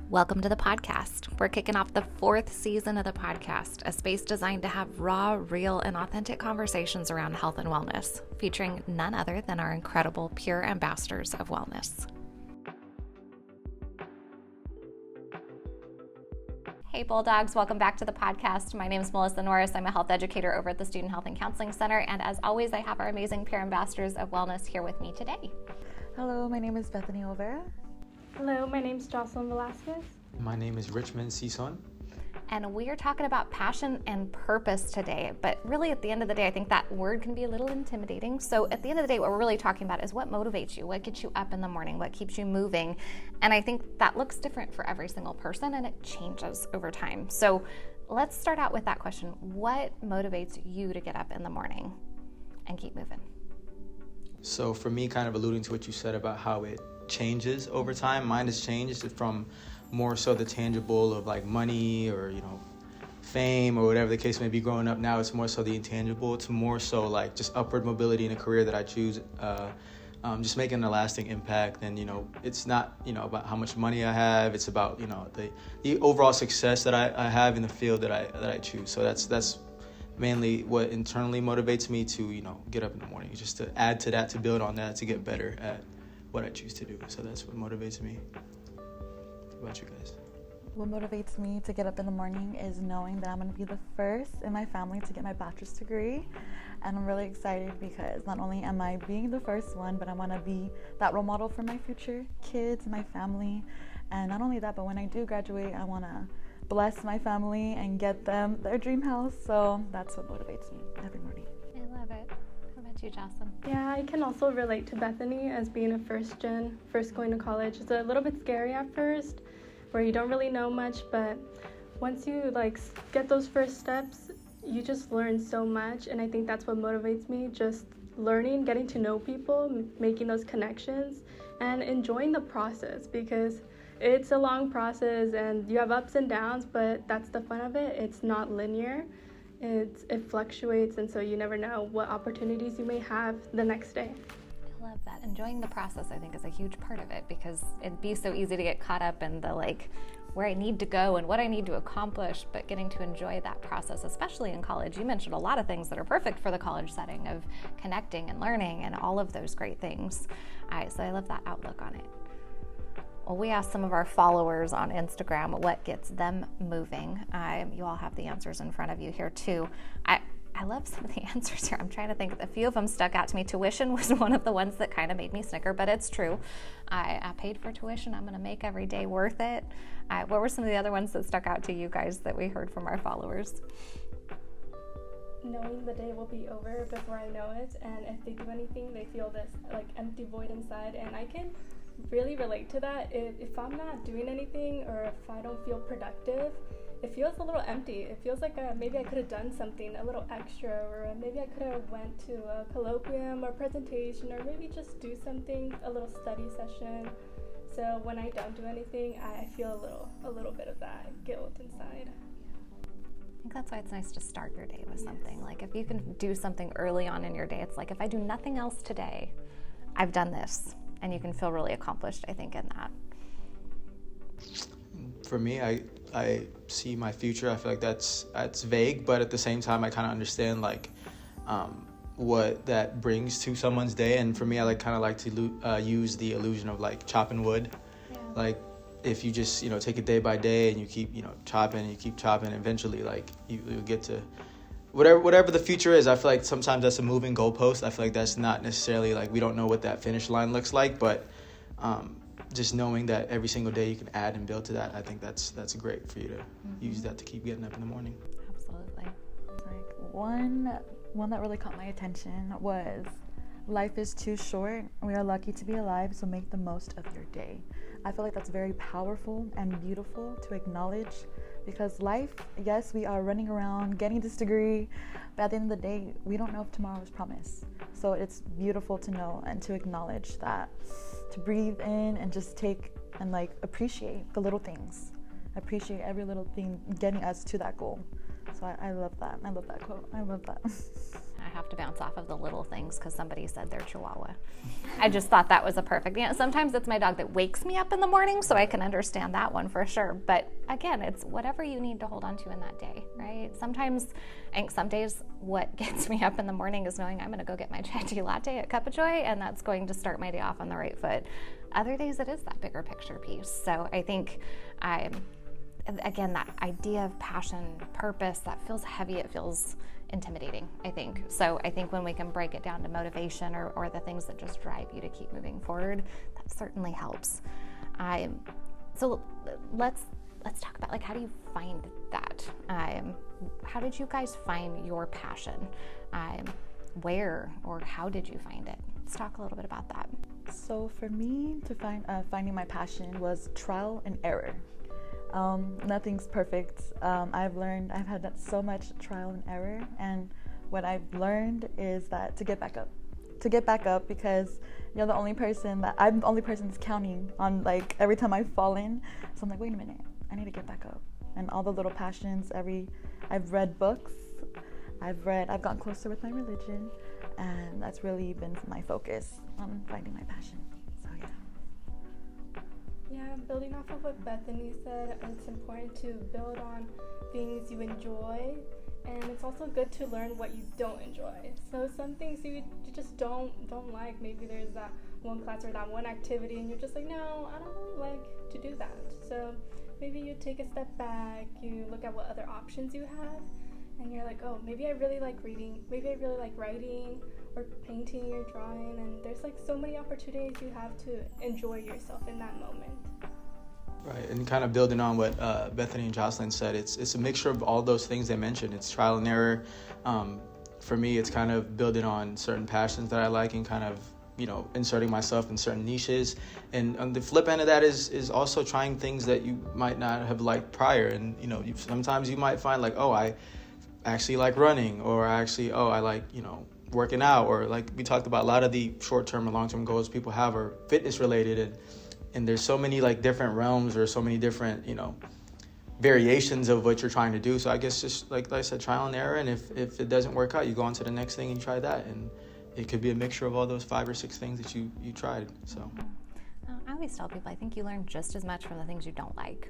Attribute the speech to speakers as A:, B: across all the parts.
A: Welcome to the podcast. We're kicking off the 4th season of the podcast, a space designed to have raw, real, and authentic conversations around health and wellness, featuring none other than our incredible pure ambassadors of wellness. Hey Bulldogs, welcome back to the podcast. My name is Melissa Norris. I'm a health educator over at the Student Health and Counseling Center, and as always, I have our amazing pure ambassadors of wellness here with me today.
B: Hello, my name is Bethany Olvera.
C: Hello, my name is Jocelyn Velazquez.
D: My name is Sison.
A: And we are talking about passion and purpose today, but really at the end of the day, I think that word can be a little intimidating. So at the end of the day, what we're really talking about is what motivates you, what gets you up in the morning, what keeps you moving. And I think that looks different for every single person and it changes over time. So let's start out with that question. What motivates you to get up in the morning and keep moving?
D: So for me, kind of alluding to what you said about how it changes over time, mine has changed from more so the tangible of like money or, fame or whatever the case may be growing up. Now it's more so the intangible to more so like just upward mobility in a career that I choose, just making a lasting impact. And, it's not, about how much money I have. It's about, the overall success that I have in the field that I choose. So that's mainly what internally motivates me to, get up in the morning, just to add to that, to build on that, to get better at what I choose to do. So that's what motivates me. What about you guys?
B: What motivates me to get up in the morning is knowing that I'm going to be the first in my family to get my bachelor's degree. And I'm really excited because not only am I being the first one, but I want to be that role model for my future kids, my family. And not only that, but when I do graduate, I want to bless my family and get them their dream house. So that's what motivates me every morning.
A: I love it. How about you, Jocelyn?
C: Yeah, I can also relate to Bethany as being a first going to college. It's a little bit scary at first, where you don't really know much, but once you get those first steps, you just learn so much. And I think that's what motivates me, just learning, getting to know people, making those connections, and enjoying the process, because it's a long process and you have ups and downs, but that's the fun of it. It's not linear. It fluctuates, and so you never know what opportunities you may have the next day.
A: I love that. Enjoying the process, I think, is a huge part of it, because it'd be so easy to get caught up in the where I need to go and what I need to accomplish, but getting to enjoy that process, especially in college. You mentioned a lot of things that are perfect for the college setting of connecting and learning and all of those great things. So I love that outlook on it. Well, we asked some of our followers on Instagram what gets them moving. You all have the answers in front of you here too. I love some of the answers here. I'm trying to think. A few of them stuck out to me. Tuition was one of the ones that kind of made me snicker, but it's true. I paid for tuition. I'm going to make every day worth it. What were some of the other ones that stuck out to you guys that we heard from our followers?
C: Knowing the day will be over before I know it, and if they do anything, they feel this empty void inside, and I can really relate to that. If I'm not doing anything, or if I don't feel productive, it feels a little empty. It feels like maybe I could have done something a little extra, or maybe I could have went to a colloquium or presentation, or maybe just do something, a little study session. So when I don't do anything, I feel a little bit of that guilt inside.
A: I think that's why it's nice to start your day with something. Like if you can do something early on in your day, it's like if I do nothing else today, I've done this. And you can feel really accomplished, I think, in that.
D: For me, I see my future. I feel like that's vague, but at the same time, I kind of understand what that brings to someone's day. And for me, I kind of like to use the illusion of chopping wood. Yeah. If you just take it day by day and you keep chopping, eventually you'll get to whatever the future is. I feel like sometimes that's a moving goalpost. I feel like that's not necessarily we don't know what that finish line looks like, but just knowing that every single day you can add and build to that, I think that's great for you to use that to keep getting up in the morning.
A: Absolutely.
B: One that really caught my attention was, life is too short. We are lucky to be alive, so make the most of your day. I feel like that's very powerful and beautiful to acknowledge, because life, yes, we are running around getting this degree, but at the end of the day, we don't know if tomorrow is promised. So it's beautiful to know and to acknowledge that, to breathe in and just take and appreciate the little things, appreciate every little thing getting us to that goal. So I love that. I love that quote. I love that.
A: I have have to bounce off of the little things because somebody said they're Chihuahua. I just thought that was a perfect, sometimes it's my dog that wakes me up in the morning, so I can understand that one for sure. But again, it's whatever you need to hold on to in that day, right? Sometimes, I think some days what gets me up in the morning is knowing I'm going to go get my chai tea latte at Cup of Joy, and that's going to start my day off on the right foot. Other days it is that bigger picture piece. So I think again, that idea of passion, purpose, that feels heavy, it feels intimidating, I think. So I think when we can break it down to motivation or the things that just drive you to keep moving forward, that certainly helps. So let's talk about, like, how do you find that? How did you guys find your passion? Where or how did you find it? Let's talk a little bit about that.
B: So for me, to find finding my passion was trial and error. Nothing's perfect. I've had that so much trial and error, and what I've learned is that to get back up, because I'm the only person that's counting on, like, every time I've fallen. So I'm like, wait a minute, I need to get back up. And all the little passions, I've read books, I've gotten closer with my religion, and that's really been my focus on finding my passion. So
C: Yeah, building off of what Bethany said, it's important to build on things you enjoy, and it's also good to learn what you don't enjoy. So some things you just don't like, maybe there's that one class or that one activity, and you're just like, no, I don't really like to do that. So maybe you take a step back, you look at what other options you have, and you're like, oh, maybe I really like reading, maybe I really like writing or painting or drawing, and there's like so many opportunities you have to enjoy yourself in that moment.
D: Right, and kind of building on what Bethany and Jocelyn said, it's a mixture of all those things they mentioned. It's trial and error. For me, it's kind of building on certain passions that I like and kind of, inserting myself in certain niches. And on the flip end of that is also trying things that you might not have liked prior. And, sometimes you might find like, oh, I actually like running, or I like, working out, or like we talked about, a lot of the short-term or long-term goals people have are fitness related, and there's so many like different realms or so many different, variations of what you're trying to do. So I guess just like I said, trial and error, and if it doesn't work out, you go on to the next thing and try that, and it could be a mixture of all those 5 or 6 things that you tried. So
A: I always tell people, I think you learn just as much from the things you don't like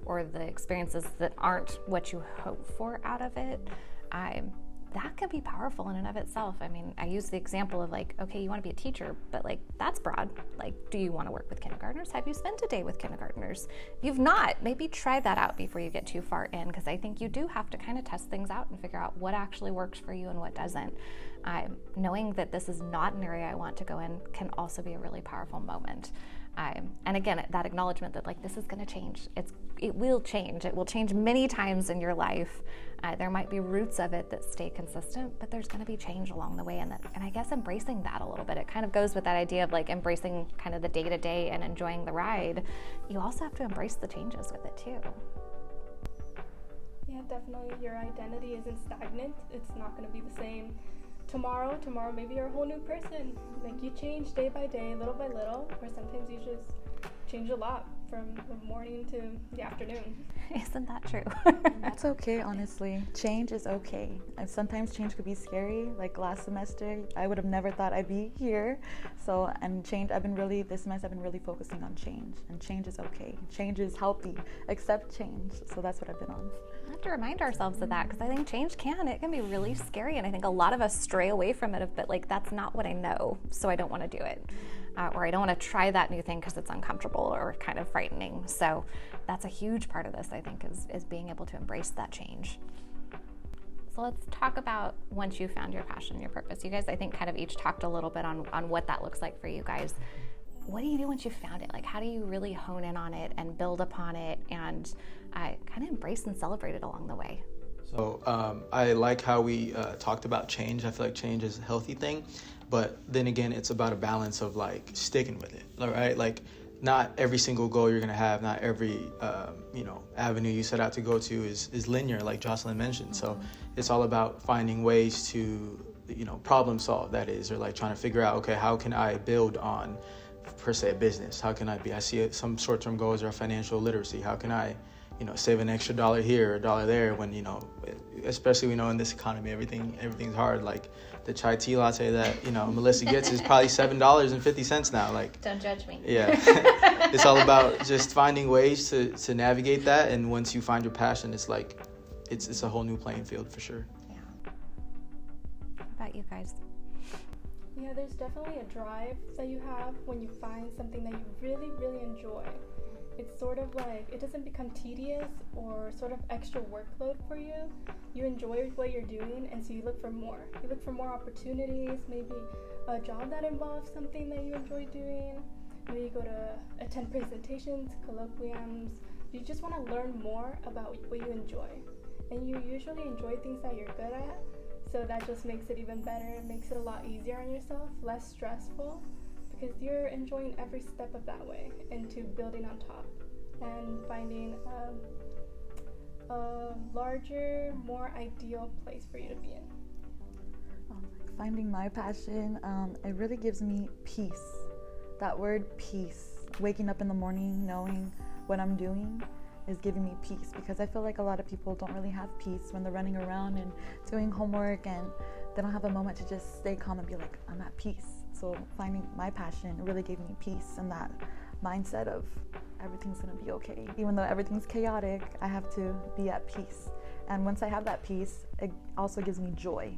A: or the experiences that aren't what you hope for out of it. That can be powerful in and of itself. I mean, I use the example of like, okay, you want to be a teacher, but like that's broad. Like, do you want to work with kindergartners? Have you spent a day with kindergartners? If you've not, maybe try that out before you get too far in, because I think you do have to kind of test things out and figure out what actually works for you and what doesn't. Knowing that this is not an area I want to go in can also be a really powerful moment. And again, that acknowledgement that like this is going to change. It will change. It will change many times in your life. There might be roots of it that stay consistent, but there's going to be change along the way. And I guess embracing that a little bit. It kind of goes with that idea of like embracing kind of the day-to-day and enjoying the ride. You also have to embrace the changes with it too.
C: Yeah, definitely. Your identity isn't stagnant. It's not going to be the same tomorrow maybe you're a whole new person. Like you change day by day, little by little, or sometimes you just change a lot from the morning to the afternoon.
A: Isn't that true?
B: That's okay, honestly. Change is okay. And sometimes change could be scary. Like last semester, I would have never thought I'd be here. This semester I've been really focusing on change. And change is okay. Change is healthy. Accept change. So that's what I've been on.
A: We have to remind ourselves of that, because I think change can be really scary, and I think a lot of us stray away from it, but like that's not what I know, so I don't want to do it, or I don't want to try that new thing because it's uncomfortable or kind of frightening. So that's a huge part of this, I think, is being able to embrace that change. So let's talk about once you found your passion, your purpose. You guys, I think, kind of each talked a little bit on what that looks like for you guys. What do you do once you found it? Like, how do you really hone in on it and build upon it and kind of embrace and celebrate it along the way?
D: So I like how we talked about change. I feel like change is a healthy thing, but then again, it's about a balance of like sticking with it, all right? Like not every single goal you're gonna have, not every avenue you set out to go to is linear, like Jocelyn mentioned. So it's all about finding ways to problem solve, that is, or like trying to figure out, okay, how can I build on per se a business? How can I see some short-term goals or financial literacy? How can I save an extra $1 here or a $1 there when, especially, in this economy, everything's hard. Like the chai tea latte that, Melissa gets is probably $7.50 now. Like,
A: don't judge me.
D: Yeah. It's all about just finding ways to navigate that. And once you find your passion, it's like, it's a whole new playing field for sure.
A: Yeah. What about you guys?
C: Yeah, there's definitely a drive that you have when you find something that you really, really enjoy. It's sort of like, it doesn't become tedious or sort of extra workload for you. You enjoy what you're doing, and so you look for more. You look for more opportunities, maybe a job that involves something that you enjoy doing. Maybe you go to attend presentations, colloquiums. You just want to learn more about what you enjoy. And you usually enjoy things that you're good at, so that just makes it even better. It makes it a lot easier on yourself, less stressful, because you're enjoying every step of that way into building on top and finding a larger, more ideal place for you to be in.
B: Finding my passion, it really gives me peace. That word peace, waking up in the morning knowing what I'm doing is giving me peace, because I feel like a lot of people don't really have peace when they're running around and doing homework, and they don't have a moment to just stay calm and be like, I'm at peace. So finding my passion really gave me peace and that mindset of everything's gonna be okay. Even though everything's chaotic, I have to be at peace. And once I have that peace, it also gives me joy.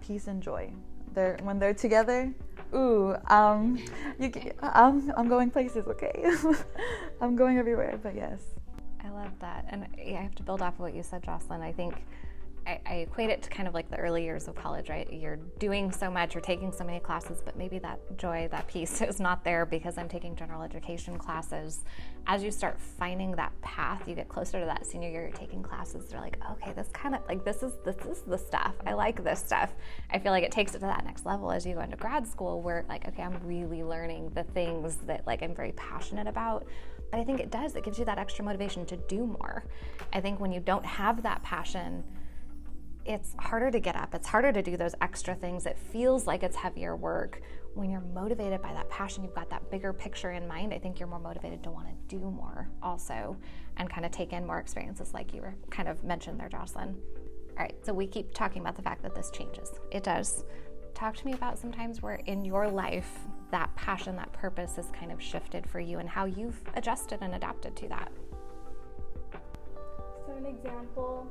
B: Peace and joy. When they're together, I'm going places, okay? I'm going everywhere, but yes.
A: I love that. And I have to build off of what you said, Jocelyn. I think I equate it to kind of like the early years of college, right? You're doing so much, you're taking so many classes, but maybe that joy, that peace is not there because I'm taking general education classes. As you start finding that path, you get closer to that senior year, you're taking classes, they're like, okay, this kind of like, this is the stuff. I like this stuff. I feel like it takes it to that next level as you go into grad school where like, okay, I'm really learning the things that like I'm very passionate about. But I think it gives you that extra motivation to do more. I think when you don't have that passion, it's harder to get up. It's harder to do those extra things. It feels like it's heavier work. When you're motivated by that passion, you've got that bigger picture in mind, I think you're more motivated to want to do more also and kind of take in more experiences like you were kind of mentioned there, Jocelyn. All right, so we keep talking about the fact that this changes. It does. Talk to me about some times where in your life that passion, that purpose has kind of shifted for you and how you've adjusted and adapted to that.
C: So an example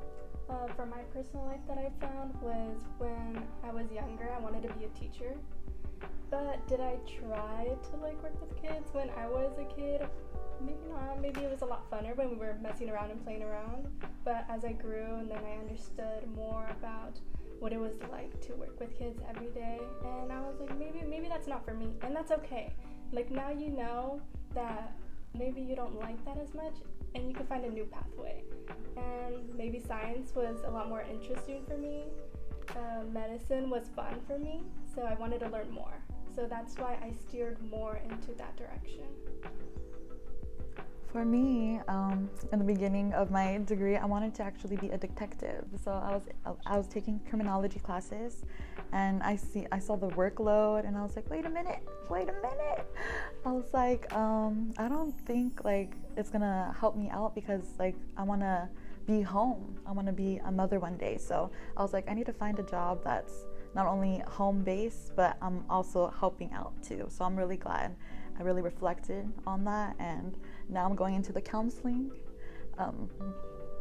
C: from my personal life that I found was when I was younger, I wanted to be a teacher. But did I try to like work with kids when I was a kid? Maybe not. Maybe it was a lot funner when we were messing around and playing around. But as I grew and then I understood more about what it was like to work with kids every day, and I was like, maybe that's not for me, and that's okay. Like now you know that maybe you don't like that as much, and you can find a new pathway. And maybe science was a lot more interesting for me. Medicine was fun for me, so I wanted to learn more. So that's why I steered more into that direction.
B: For me, in the beginning of my degree, I wanted to actually be a detective. So I was taking criminology classes, and I saw the workload, and I was like, wait a minute. I was like, I don't think like it's gonna help me out because like I wanna be home. I wanna be a mother one day. So I was like, I need to find a job that's not only home-based, but I'm also helping out too. So I'm really glad I really reflected on that, and now I'm going into the counseling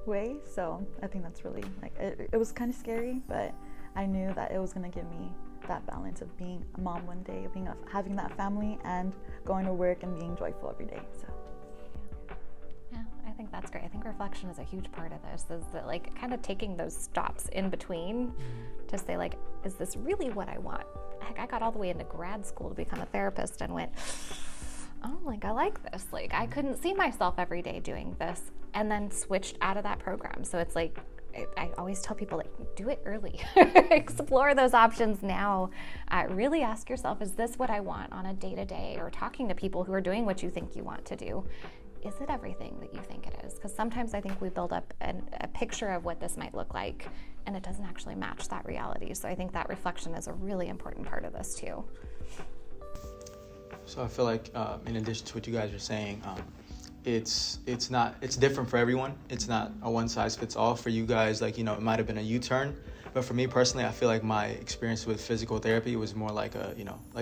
B: way. So I think that's really like it was kind of scary, but I knew that it was going to give me that balance of being a mom one day, of having that family, and going to work and being joyful every day. So
A: yeah, I think that's great. I think reflection is a huge part of this. Is that like kind of taking those stops in between to say like, is this really what I want? Heck, I got all the way into grad school to become a therapist and went, oh, like I like this. Like I couldn't see myself every day doing this, and then switched out of that program. So it's like, I always tell people like, do it early. Explore those options now. Really ask yourself, is this what I want on a day-to-day, or talking to people who are doing what you think you want to do? Is it everything that you think it is? Because sometimes I think we build up a picture of what this might look like, and it doesn't actually match that reality. So I think that reflection is a really important part of this too.
D: So I feel like in addition to what you guys are saying, it's different for everyone. It's not a one size fits all. For you guys, like, it might have been a U-turn, but for me personally, I feel like my experience with physical therapy was more like a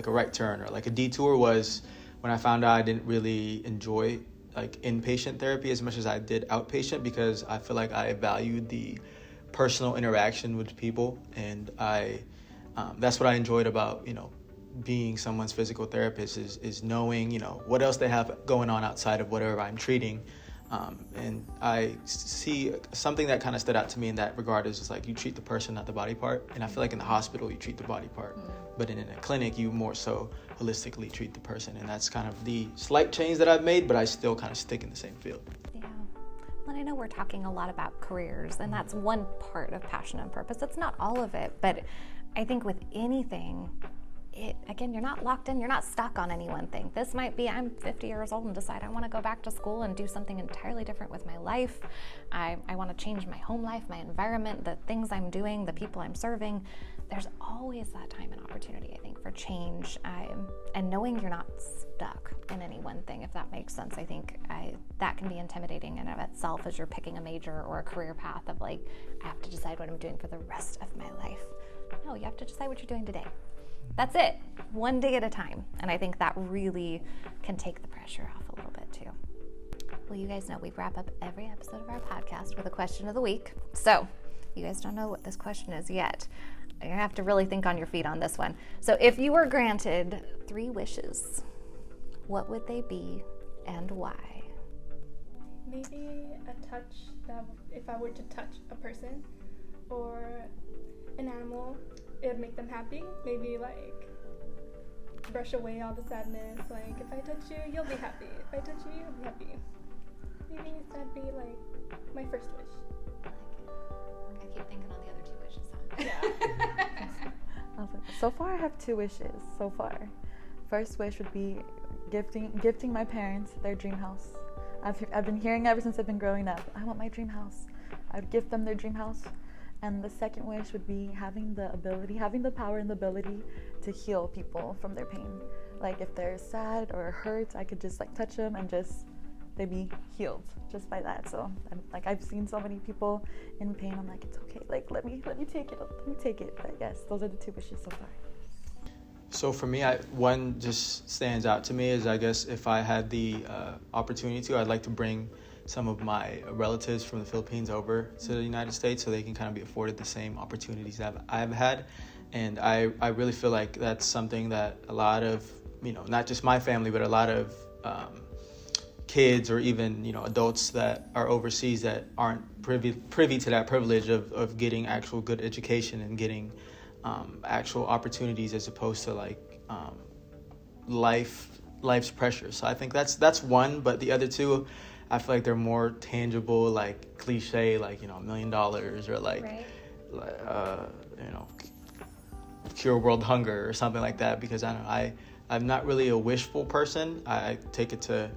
D: right turn, or like a detour was when I found out I didn't really enjoy like inpatient therapy as much as I did outpatient, because I feel like I valued the personal interaction with people, and that's what I enjoyed about being someone's physical therapist is knowing what else they have going on outside of whatever I'm treating. And I see something that kind of stood out to me in that regard is just like you treat the person, not the body part. And I feel like in the hospital you treat the body part, but in a clinic you more so holistically treat the person. And that's kind of the slight change that I've made, but I still kind of stick in the same field.
A: Yeah. Well, I know we're talking a lot about careers, and that's one part of passion and purpose. It's not all of it, but I think with anything, again, you're not locked in, you're not stuck on any one thing. This might be, I'm 50 years old and decide I want to go back to school and do something entirely different with my life. I want to change my home life, my environment, the things I'm doing, the people I'm serving. There's always that time and opportunity, I think, for change, and knowing you're not stuck in any one thing, if that makes sense. I think that can be intimidating in and of itself as you're picking a major or a career path of like, I have to decide what I'm doing for the rest of my life. No, you have to decide what you're doing today. That's it, one day at a time. And I think that really can take the pressure off a little bit too. Well, you guys know we wrap up every episode of our podcast with a question of the week. So you guys don't know what this question is yet. You're gonna have to really think on your feet on this one. So if you were granted 3 wishes, what would they be and why?
C: Maybe a touch that if I were to touch a person or an animal, it would make them happy. Maybe like brush away all the sadness. Like if I touch you, you'll be happy. If I touch you, you'll be happy. Maybe that'd be like my first wish.
A: I keep thinking on the other 2 wishes, huh?
C: Yeah.
B: I was like, so far I have 2 wishes so far. First wish would be gifting my parents their dream house. I've been hearing ever since I've been growing up, I want my dream house. I'd gift them their dream house. And the second wish would be having the power and the ability to heal people from their pain. Like if they're sad or hurt, I could just like touch them and they'd be healed just by that. So I've seen so many people in pain. I'm like, it's okay. Like let me take it. But yes, those are the 2 wishes so far.
D: So for me, one just stands out to me is, I guess, if I had the opportunity to, I'd like to bring some of my relatives from the Philippines over to the United States so they can kind of be afforded the same opportunities that I've had. And I really feel like that's something that a lot of, not just my family, but a lot of kids or even, adults that are overseas that aren't privy to that privilege of getting actual good education and getting actual opportunities as opposed to like life's pressure. So I think that's one, but the other 2, I feel like they're more tangible, like cliche, like, $1 million or like, right. Cure world hunger or something like that, because I'm not really a wishful person. I take it to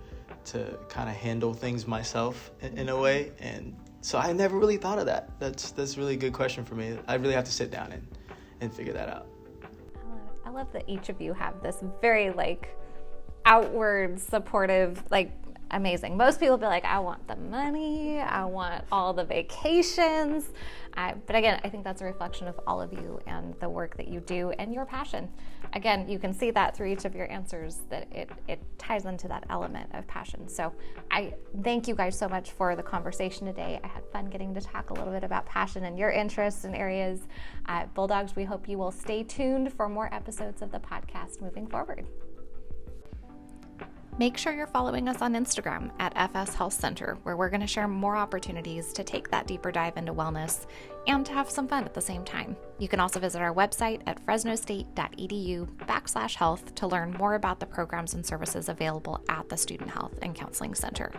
D: kind of handle things myself in a way. And so I never really thought of that. That's really a good question for me. I really have to sit down and figure that out.
A: I love that each of you have this very like outward supportive, like amazing. Most people be like, I want the money, I want all the vacations. But again, I think that's a reflection of all of you and the work that you do and your passion. Again, you can see that through each of your answers that it ties into that element of passion. So I thank you guys so much for the conversation today. I had fun getting to talk a little bit about passion and your interests and areas. Bulldogs, we hope you will stay tuned for more episodes of the podcast moving forward. Make sure you're following us on Instagram at FS Health Center, where we're going to share more opportunities to take that deeper dive into wellness and to have some fun at the same time. You can also visit our website at fresnostate.edu/health to learn more about the programs and services available at the Student Health and Counseling Center.